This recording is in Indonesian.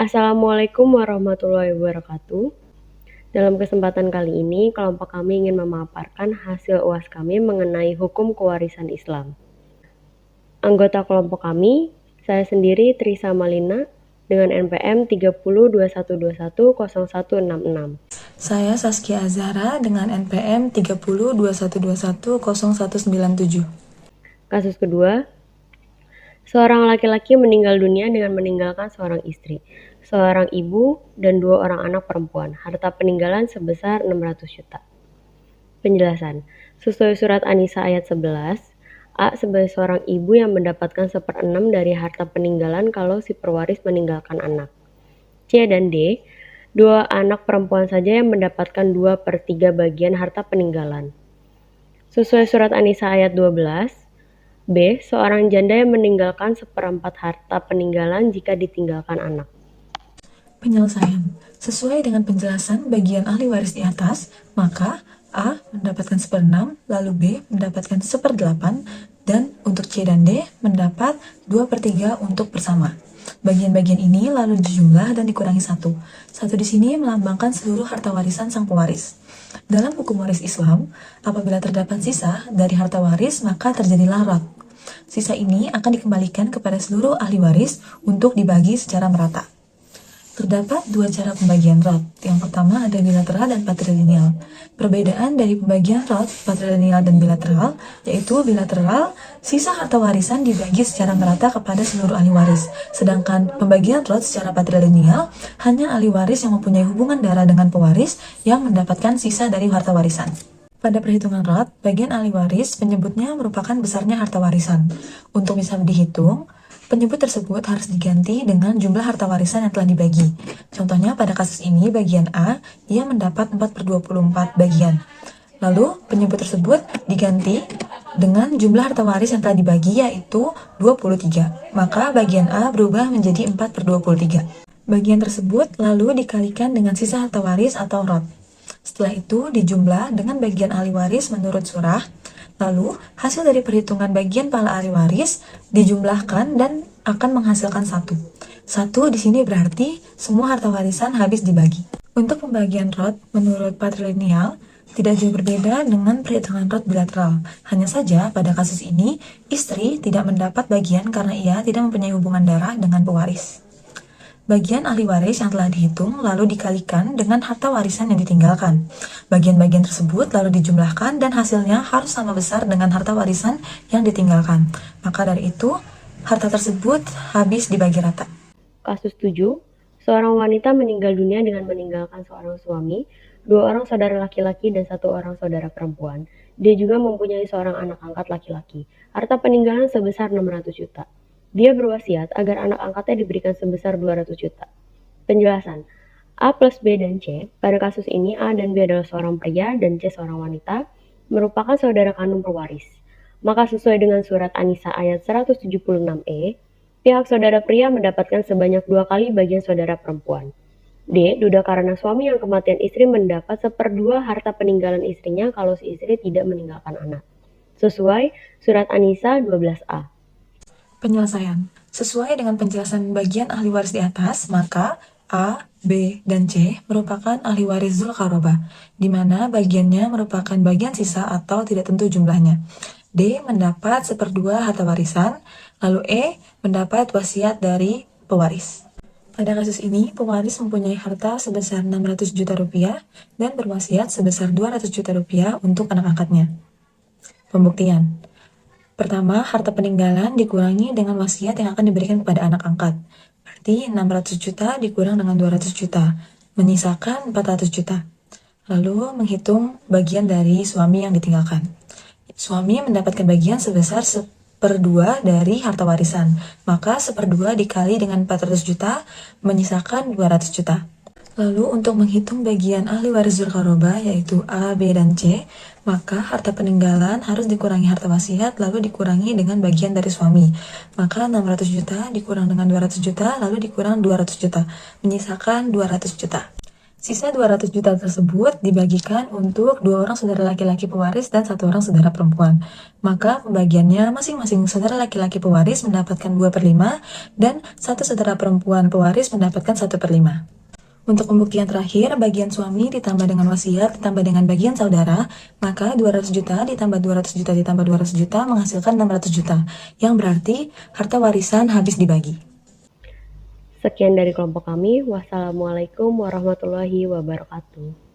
Assalamualaikum warahmatullahi wabarakatuh. Dalam kesempatan kali ini, kelompok kami ingin memaparkan hasil UAS kami mengenai hukum kewarisan Islam. Anggota kelompok kami, saya sendiri Trisa Malina dengan NPM 3021210166. Saya Saskia Azhara dengan NPM 3021210197. Kasus kedua, seorang laki-laki meninggal dunia dengan meninggalkan seorang istri, seorang ibu, dan 2 orang anak perempuan. Harta peninggalan sebesar 600 juta. Penjelasan, sesuai surat An-Nisa ayat 11, A sebagai seorang ibu yang mendapatkan 1/6 dari harta peninggalan kalau si pewaris meninggalkan anak. C dan D, 2 anak perempuan saja yang mendapatkan 2/3 bagian harta peninggalan. Sesuai surat An-Nisa ayat 12, B. Seorang janda yang meninggalkan 1/4 harta peninggalan jika ditinggalkan anak. Penyelesaian. Sesuai dengan penjelasan bagian ahli waris di atas, maka A mendapatkan 1/6, lalu B mendapatkan 1/8, dan untuk C dan D mendapat 2/3 untuk bersama. Bagian-bagian ini lalu dijumlah dan dikurangi 1. 1 di sini melambangkan seluruh harta warisan sang pewaris. Dalam hukum waris Islam, apabila terdapat sisa dari harta waris, maka terjadilah rot. Sisa ini akan dikembalikan kepada seluruh ahli waris untuk dibagi secara merata. Terdapat 2 cara pembagian rot. Yang pertama ada bilateral dan patrilineal. Perbedaan dari pembagian rot, patrilineal dan bilateral, yaitu bilateral, sisa harta warisan dibagi secara merata kepada seluruh ahli waris. Sedangkan pembagian rot secara patrilineal, hanya ahli waris yang mempunyai hubungan darah dengan pewaris yang mendapatkan sisa dari harta warisan. Pada perhitungan rot, bagian ahli waris penyebutnya merupakan besarnya harta warisan. Untuk bisa dihitung, penyebut tersebut harus diganti dengan jumlah harta warisan yang telah dibagi. Contohnya pada kasus ini bagian A, ia mendapat 4/24 bagian. Lalu penyebut tersebut diganti dengan jumlah harta waris yang telah dibagi yaitu 23. Maka bagian A berubah menjadi 4/23. Bagian tersebut lalu dikalikan dengan sisa harta waris atau rot. Setelah itu dijumlah dengan bagian ahli waris menurut surah. Lalu, hasil dari perhitungan bagian pahala ahli waris dijumlahkan dan akan menghasilkan 1. 1 di sini berarti semua harta warisan habis dibagi. Untuk pembagian rot menurut patrilineal, tidak jauh berbeda dengan perhitungan rot bilateral. Hanya saja pada kasus ini, istri tidak mendapat bagian karena ia tidak mempunyai hubungan darah dengan pewaris. Bagian ahli waris yang telah dihitung lalu dikalikan dengan harta warisan yang ditinggalkan. Bagian-bagian tersebut lalu dijumlahkan dan hasilnya harus sama besar dengan harta warisan yang ditinggalkan. Maka dari itu, harta tersebut habis dibagi rata. Kasus 7, seorang wanita meninggal dunia dengan meninggalkan seorang suami, 2 orang saudara laki-laki dan 1 orang saudara perempuan. Dia juga mempunyai seorang anak angkat laki-laki. Harta peninggalan sebesar 600 juta. Dia berwasiat agar anak angkatnya diberikan sebesar 200 juta. Penjelasan, A plus B dan C, pada kasus ini A dan B adalah seorang pria dan C seorang wanita, merupakan saudara kandung pewaris. Maka sesuai dengan surat An-Nisa ayat 176e, pihak saudara pria mendapatkan sebanyak 2 kali bagian saudara perempuan. D, duda karena suami yang kematian istri mendapat 1/2 harta peninggalan istrinya kalau si istri tidak meninggalkan anak. Sesuai surat An-Nisa 12a. Penyelesaian. Sesuai dengan penjelasan bagian ahli waris di atas, maka A, B, dan C merupakan ahli waris Dzulqarobah, di mana bagiannya merupakan bagian sisa atau tidak tentu jumlahnya. D mendapat 1/2 harta warisan, lalu E mendapat wasiat dari pewaris. Pada kasus ini, pewaris mempunyai harta sebesar 600 juta rupiah dan berwasiat sebesar 200 juta rupiah untuk anak angkatnya. Pembuktian. Pertama, harta peninggalan dikurangi dengan wasiat yang akan diberikan kepada anak angkat. Berarti 600 juta dikurang dengan 200 juta, menyisakan 400 juta. Lalu menghitung bagian dari suami yang ditinggalkan. Suami mendapatkan bagian sebesar 1/2 dari harta warisan, maka 1/2 dikali dengan 400 juta, menyisakan 200 juta. Lalu untuk menghitung bagian ahli waris Dzulqarobah yaitu A, B, dan C, maka harta peninggalan harus dikurangi harta wasiat lalu dikurangi dengan bagian dari suami. Maka 600 juta dikurang dengan 200 juta lalu dikurang 200 juta, menyisakan 200 juta. Sisa 200 juta tersebut dibagikan untuk 2 orang saudara laki-laki pewaris dan 1 orang saudara perempuan. Maka pembagiannya masing-masing saudara laki-laki pewaris mendapatkan 2/5 dan 1 saudara perempuan pewaris mendapatkan 1/5. Untuk pembuktian terakhir, bagian suami ditambah dengan wasiat ditambah dengan bagian saudara, maka 200 juta ditambah 200 juta ditambah 200 juta menghasilkan 600 juta, yang berarti harta warisan habis dibagi. Sekian dari kelompok kami. Wassalamualaikum warahmatullahi wabarakatuh.